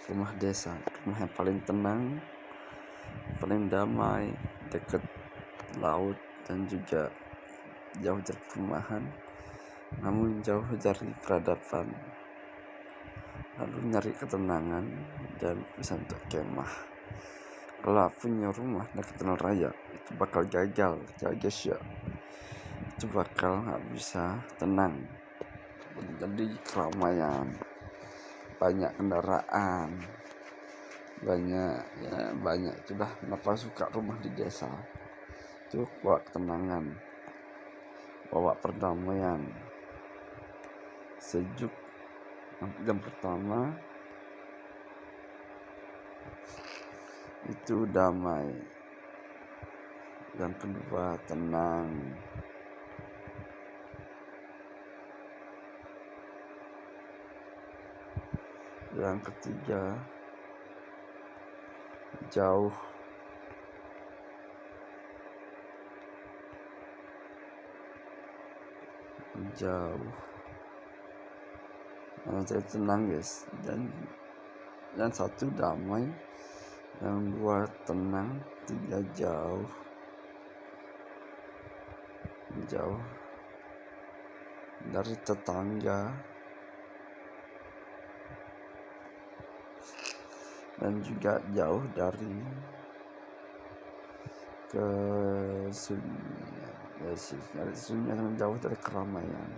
rumah desa, rumah yang paling tenang, paling damai, dekat laut dan juga jauh dari perumahan, namun jauh dari peradaban. Lalu nyari ketenangan dan bisa untuk kemah. Kalau punya rumah dekat jalan raya, itu bakal gagal ya. Itu bakal nggak bisa tenang. Jadi keramaian, banyak kendaraan, banyak itulah kenapa suka rumah di desa. Itu bawa ketenangan, bawa perdamaian, sejuk. Yang pertama itu damai, yang kedua tenang, yang ketiga jauh, saya tenang guys. Dan yang satu damai, yang dua tenang, tiga jauh dari tetangga, dan juga jauh dari kesunyian, jauh dari keramaian.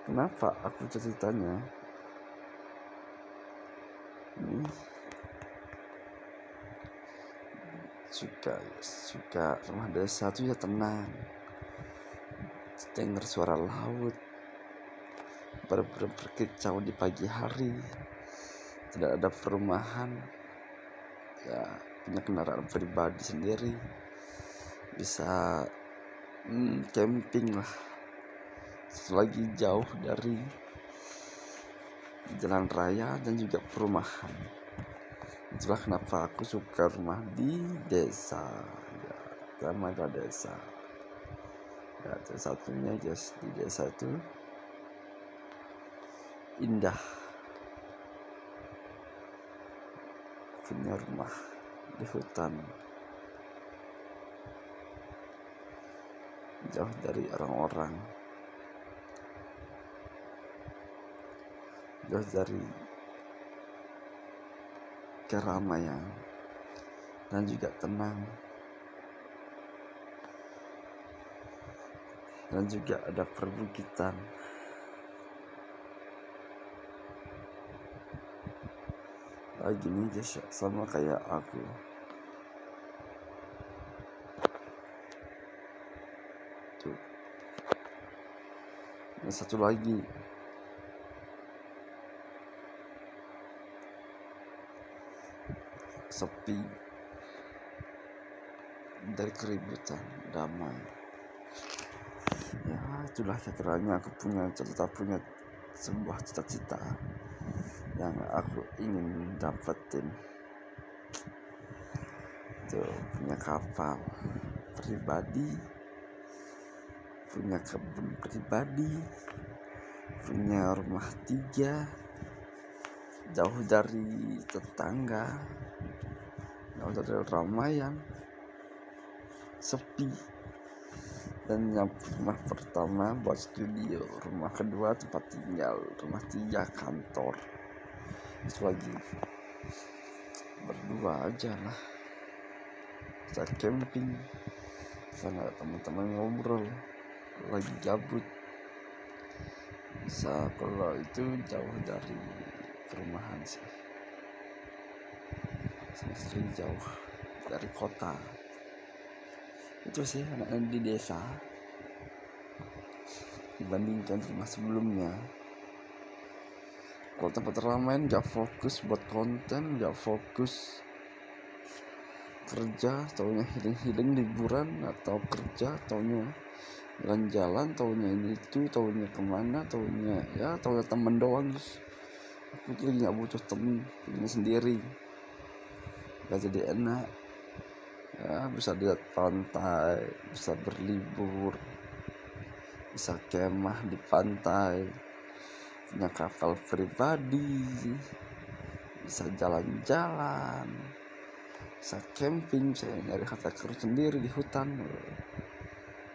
Kenapa aku ceritanya ini suka rumah desa tuh ya tenang, dengar suara laut berkicau di pagi hari, tidak ada perumahan, ya punya kendaraan pribadi sendiri, bisa camping lah, lagi jauh dari jalan raya dan juga perumahan. Itulah kenapa aku suka rumah di desa ya, sama di desa ya. Satunya just di desa itu indah, punya rumah di hutan, jauh dari orang-orang, jauh dari keramaian, dan juga tenang, dan juga ada perbukitan. Gini aja sama kayak aku tuh. Yang satu lagi sepi dari keributan, damai ya. Itulah kiranya aku tetap punya sebuah cita-cita yang aku ingin dapetin, tuh punya kapal pribadi, punya kebun pribadi, punya rumah 3, jauh dari tetangga, jauh dari keramaian, sepi. Dan yang rumah pertama buat studio, rumah kedua tempat tinggal, rumah 3 kantor. Itu lagi berdua aja lah, bisa camping, sama teman-teman ngobrol lagi gabut. Bisa kalau itu jauh dari perumahan sih, sering jauh dari kota. Itu sih anak-anak di desa dibandingkan rumah sebelumnya. Kalau tempat ramai gak fokus buat konten, gak fokus kerja, taunya healing liburan, atau kerja taunya jalan-jalan, taunya ini itu, taunya kemana, taunya temen doang. Aku tuh gak butuh temen, punya sendiri, gak jadi enak ya. Bisa lihat pantai, bisa berlibur, bisa kemah di pantai, punya kapal pribadi bisa jalan-jalan, bisa camping, bisa nyari harta karun sendiri di hutan.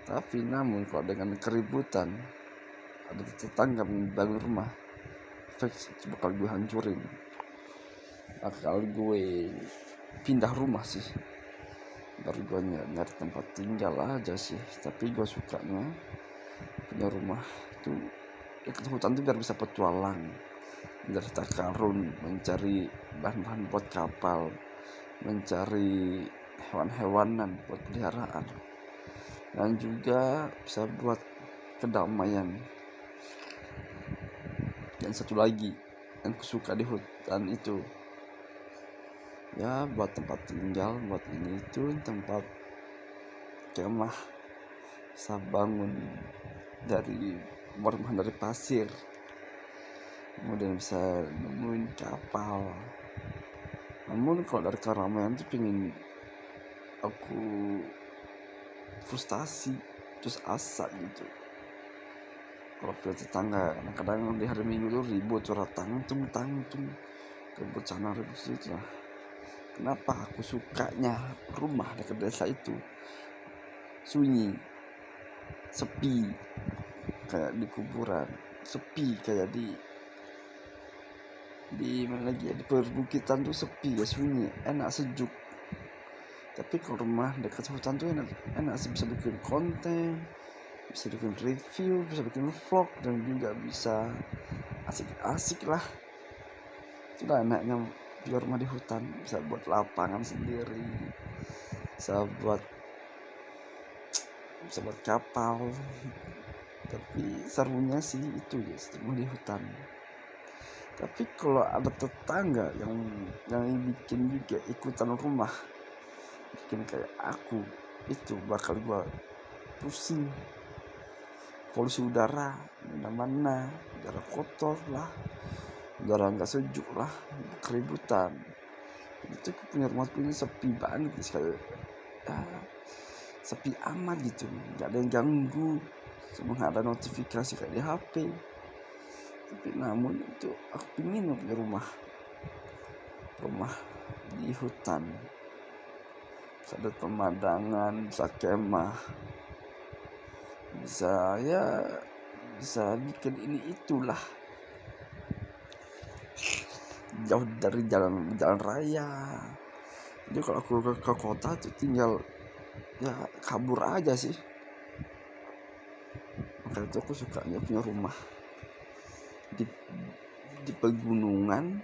Tapi namun kalau dengan keributan, ada tetangga membangun rumah, fix bakal gue hancurin, bakal gue pindah rumah sih. Baru gue nyari tempat tinggal aja sih. Tapi gue sukanya punya rumah itu dekat hutan tuh biar bisa petualang, mencari harta karun, mencari bahan-bahan buat kapal, mencari hewan-hewanan buat peliharaan, dan juga bisa buat kedamaian. Dan satu lagi yang kusuka di hutan itu, ya buat tempat tinggal, buat ini itu tempat kemah, bisa bangun dari rumah dari pasir, kemudian bisa nemuin kapal. Namun kalau dari keramaian tuh pengen aku frustasi, terus asa gitu. Kalau punya tetangga, kadang-kadang di hari Minggu tuh ribut, suara tangtung, ribut sana ribut situ lah. Kenapa aku sukanya rumah dekat desa itu sunyi, sepi, kayak di kuburan, sepi kayak di mana lagi ya, di perbukitan tuh sepi ya, sunyi, enak, sejuk. Tapi kalau rumah dekat hutan tuh enak sih, bisa bikin konten, bisa bikin review, bisa bikin vlog, dan juga bisa asik-asik lah. Itulah enaknya punya rumah di hutan, bisa buat lapangan sendiri, bisa buat kapal. Tapi serunya sih itu ya, rumah di hutan. Tapi kalau ada tetangga yang bikin juga ikutan rumah, bikin kayak aku, itu bakal gua pusing. Polusi udara mana-mana, udara kotor lah, udara nggak sejuk lah, keributan. Itu punya rumah punya sepi banget sih, kayak sepi amat gitu, nggak ada yang ganggu, cuma ada notifikasi kayak di HP. Tapi namun itu aku pingin punya rumah di hutan, bisa ada pemandangan, bisa kemah, bisa bikin ini itulah, jauh dari jalan raya. Jadi kalau aku ke kota tuh tinggal ya kabur aja sih. Makanya itu aku sukanya punya rumah di pegunungan,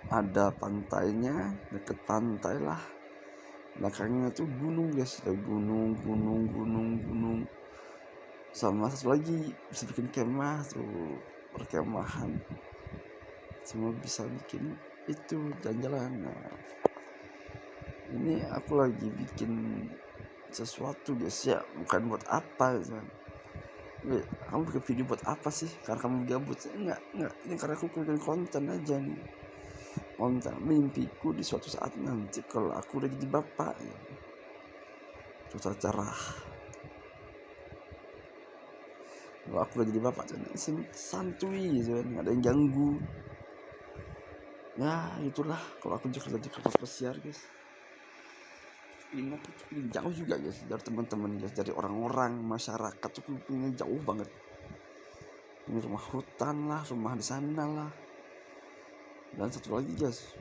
ada pantainya, deket pantai lah, belakangnya tuh gunung guys, gunung, sama satu lagi bisa bikin kemah tuh, perkemahan, semua bisa bikin itu, jalan-jalan. Nah, ini aku lagi bikin sesuatu guys ya, bukan buat apa ya. Kamu bikin video buat apa sih? Karena kamu gabut? Enggak, ini karena aku bikin konten aja nih, konten mimpiku di suatu saat nanti kalau aku udah jadi bapak ya. Suatu cerah, kalau aku udah jadi bapak santuy gitu kan, nggak ada yang ganggu. Ya itulah kalau aku jadi kakak pesiar guys. Ini jauh juga guys dari teman-teman guys, dari orang-orang masyarakat tuh punya jauh banget. Ini rumah hutan lah, rumah di sana lah. Dan satu lagi guys,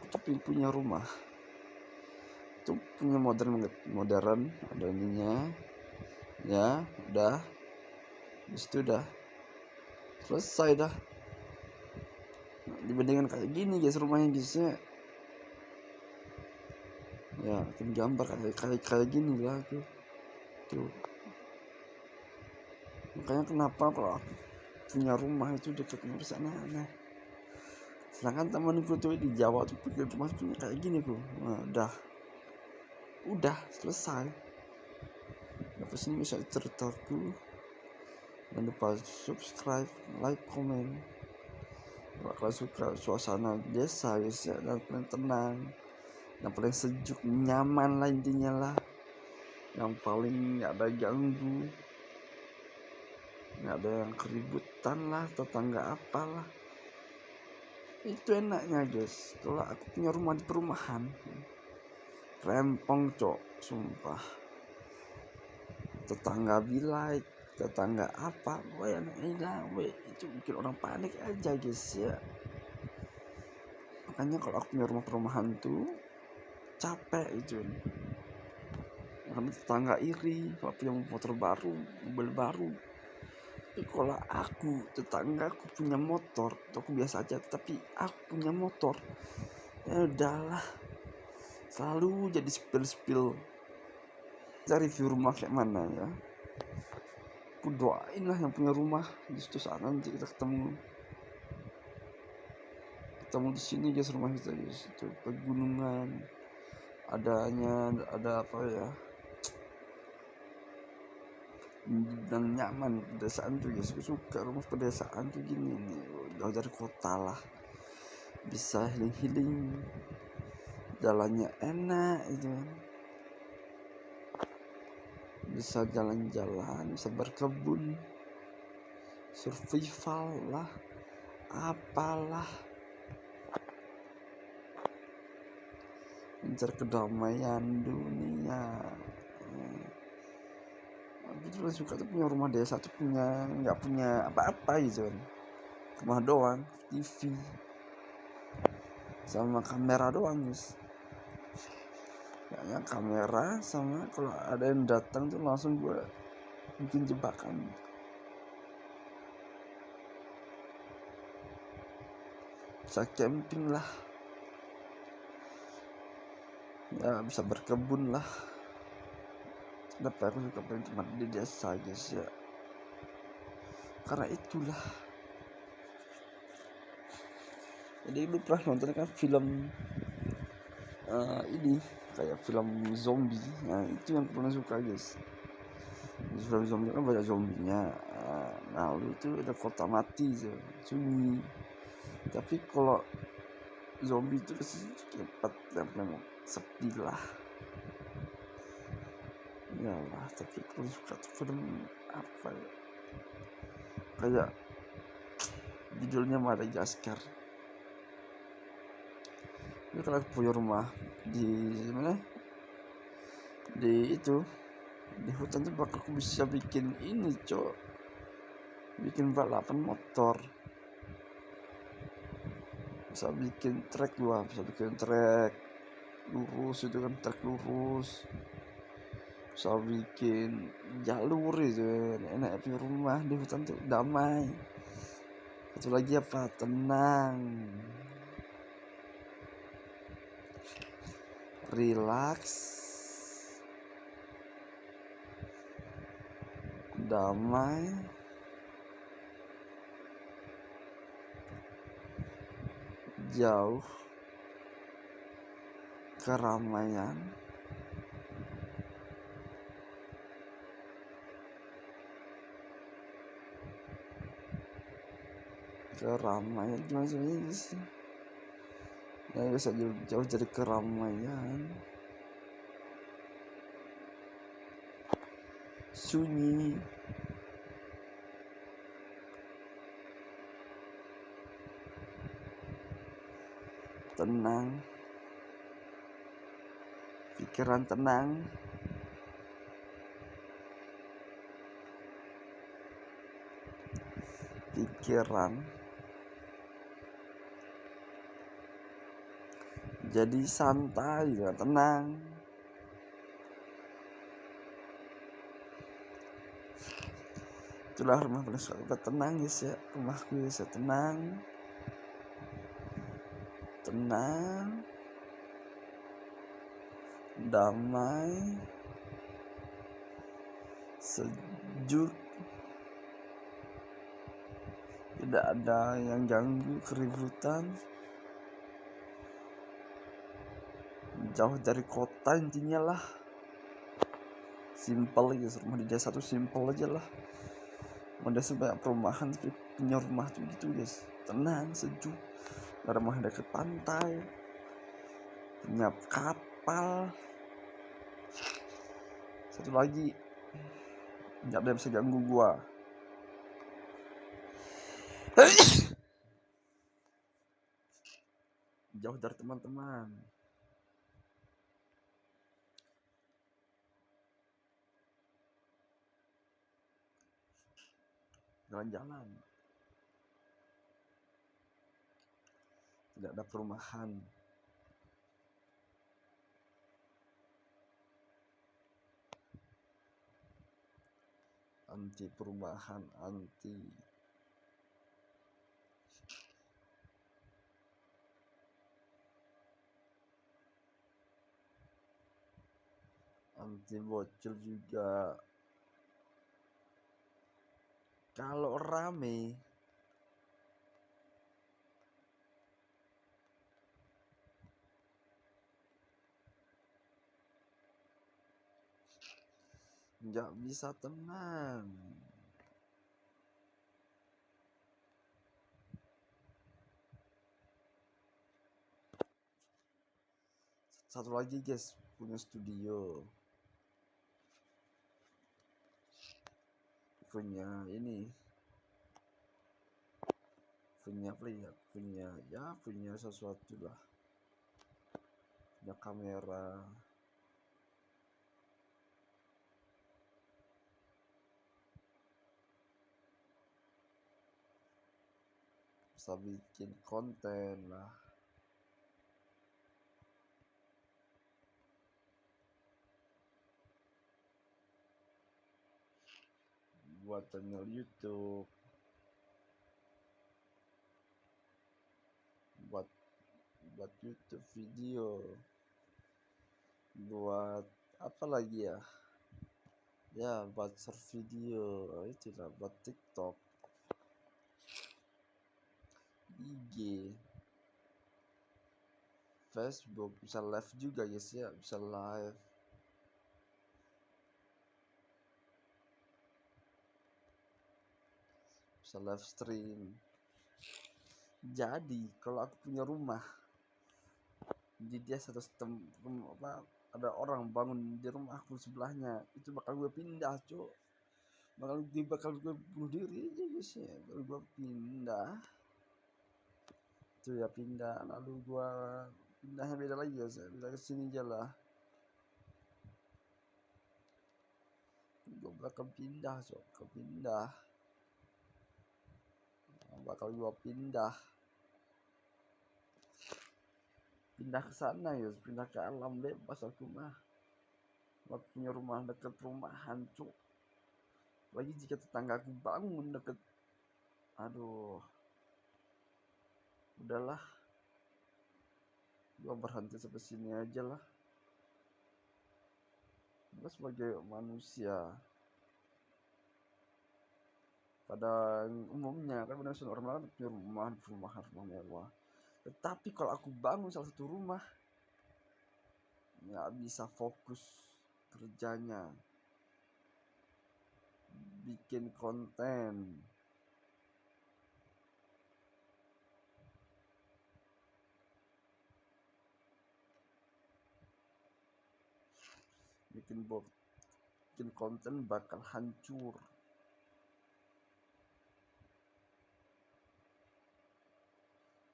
aku punya rumah itu punya modern, ada ininya ya, udah itu udah selesai dah. Nah, dibandingkan kayak gini guys rumahnya guys ya, bikin gambar kayak gini lah tuh. Makanya kenapa kalau aku punya rumah itu dekatnya bisa aneh. Sedangkan temanku tuh di Jawa tuh bikin rumah punya kayak gini tuh. Nah, udah selesai. Sampai sini bisa ceritaku. Jangan lupa subscribe, like, komen. Kalau kalian suka suasana desa guys ya, dan paling tenang, yang paling sejuk, nyaman lah intinya lah, yang paling gak ada ganggu, gak ada yang keributan lah, tetangga apalah. Itu enaknya guys, kalau aku punya rumah di perumahan, rempong cok, sumpah. Tetangga bilai, tetangga apa, wah enak itu bikin orang panik aja guys ya. Makanya kalau aku punya rumah perumahan tuh capek itu. Karena tetangga iri kalau punya motor baru, mobil baru. Tapi kalau tetanggaku punya motor, aku biasa aja, tapi aku punya motor, ya udahlah, selalu jadi spill. Cari review rumah kayak mana ya, aku doain lah yang punya rumah di situ saat nanti kita ketemu di sini guys, rumah kita guys, itu pegunungan, ada apa ya, dan nyaman pedesaan tuh guys. Aku suka rumah pedesaan tuh gini nih, jauh dari kota lah, bisa healing, jalannya enak itu, bisa jalan-jalan, bisa berkebun, survival lah, apalah, mencari kedamaian dunia. Aku juga suka tuh punya rumah desa tuh, nggak punya apa-apa gitu kan, rumah doang, TV sama kamera doang guys. Kayaknya kamera sama kalau ada yang datang tuh langsung gue bikin jebakan. Bisa camping lah, ya bisa berkebun lah. Kenapa aku suka pengen tempat di desa guys ya, karena itulah. Jadi lu pernah nonton kan film ini kayak film zombie, nah itu yang pernah suka guys. Di film zombie kan banyak zombinya, nah lu itu ada kota mati tuh, sunyi. Tapi kalau zombie itu cepat dan memang sepi lah. Iyalah, tapi aku suka tuh film apa ya, kayak judulnya Madagaskar. Itu kalau aku punya rumah di mana, di hutan tuh bakal aku bisa bikin ini cok, bikin balapan motor, bisa bikin trek lurus itu kan, trek lurus, bisa bikin jalur itu. Enak punya rumah di hutan tuh, damai. Satu lagi apa, tenang, relax, damai, jauh keramaian, gimana sih ya, bisa jauh dari keramaian, sunyi, tenang, pikiran tenang, jadi santai ya, tenang. Itulah rumah paling suka, tenang guys ya, rumahku bisa tenang, damai, sejuk, tidak ada yang ganggu, keributan, jauh dari kota intinya lah. Simple aja, rumah di desa tuh simple aja lah. Rumah desa banyak perumahan, tapi punya rumah tuh gitu guys, tenang, sejuk, ada rumah dekat pantai, punya kapal. Satu lagi, nggak ada yang bisa ganggu gua. jauh dari teman-teman, jalan-jalan, tidak ada perumahan. Anti perubahan, anti bocil juga. Kalau rame nggak bisa tenang. Satu lagi guys, punya studio, punya punya sesuatu lah, punya kamera, bisa bikin konten lah. Buat channel YouTube, buat YouTube video, buat apa lagi ya buat short video, itu lah, buat TikTok, IG, Facebook, bisa live juga guys ya, bisa live stream. Jadi kalau aku punya rumah, di dia satu ada orang bangun di rumah aku sebelahnya, itu bakal gue pindah cok, bakal gue bunuh diri aja guys ya. Kalau gue pindah itu ya pindah, lalu gue pindahnya beda lagi guys ya, beda ke sini aja lah. Gue bakal pindah cok, bakal gue pindah ke sana ya, pindah ke alam bebas aku mah. Aku punya rumah deket perumahan cok, lagi jika tetangga aku bangun deket, aduh udahlah, gua berhenti sampai sini aja lah. Gua sebagai manusia, pada umumnya kan manusia normal kan punya rumah mewah, tetapi kalau aku bangun salah satu rumah, nggak bisa fokus kerjanya, bikin konten, bikin konten bakal hancur.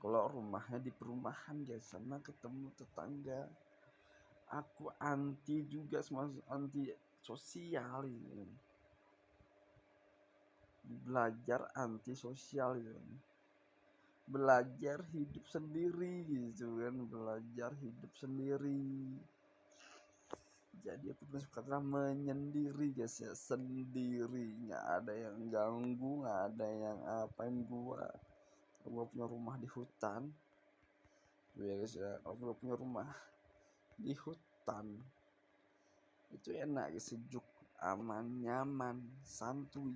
Kalau rumahnya di perumahan guys, sama ketemu tetangga, aku anti juga, semua anti sosial ini. Belajar anti sosial gitu, belajar hidup sendiri gitu kan, belajar hidup sendiri. Jadi aku suka menyendiri guys ya, sendiri, nggak ada yang ganggu, nggak ada yang apain gua punya rumah di hutan ya guys ya. Kalau gua punya rumah di hutan itu enak guys, sejuk, aman, nyaman, santuy,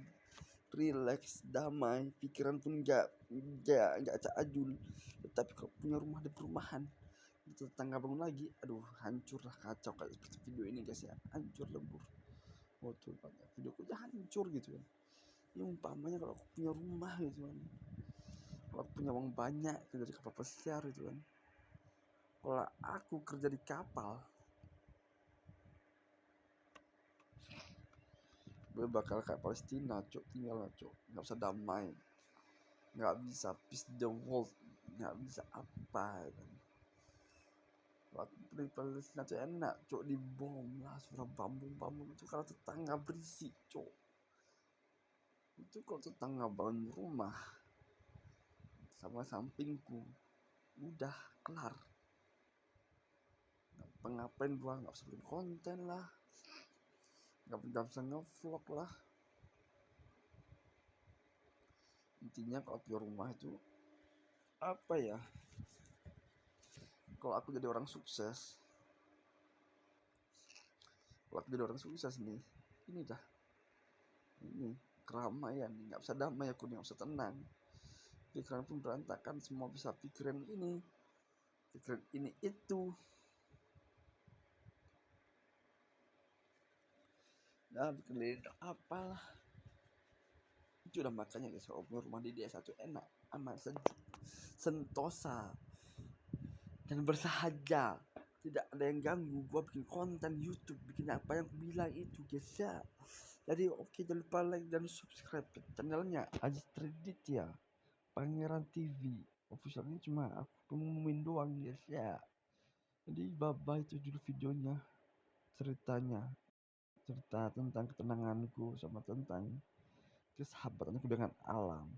relax, damai, pikiran pun nggak cajul. Tetapi kalau punya rumah di perumahan, tetangga bangun lagi, aduh hancur lah, kacau kayak seperti video ini guys ya, hancur lebur. Tuh banyak videoku aja hancur gitu kan. Ini umpamanya kalau aku punya rumah gitu kan, kalau aku punya uang banyak kerja di kapal pesiar gitu kan, kalau aku kerja di kapal, gue bakal kayak Palestina cok, tinggal cok, nggak bisa damai, nggak bisa peace the world, nggak bisa apa kan. Waktu di Palestina tuh enak cok, di bom lah, suara bambu itu kalau tetangga berisik cok. Itu kalau tetangga bangun rumah sama sampingku udah kelar, ngapain gua nggak bisa bikin konten lah, nggak bisa ngevlog lah. Intinya kalau di rumah itu apa ya, kalau aku jadi orang sukses, nih ini dah, ini keramaian, nggak bisa damai aku, nggak bisa tenang, pikiran pun berantakan semua, bisa pikiran ini itu. Nah bikin apalah itu udah, makanya guys kalau rumah di desa tuh enak, aman, sejuk, sentosa, dan bersahaja, tidak ada yang ganggu gua bikin konten YouTube, bikin apa yang aku bilang itu guys ya. Jadi oke, jangan lupa like dan subscribe ke channelnya Aziz Triditya Pangeran TV official. Ini cuma aku pengumumin doang guys ya. Jadi bye bye, itu judul videonya, cerita tentang ketenanganku sama tentang kesahabatanku dengan alam.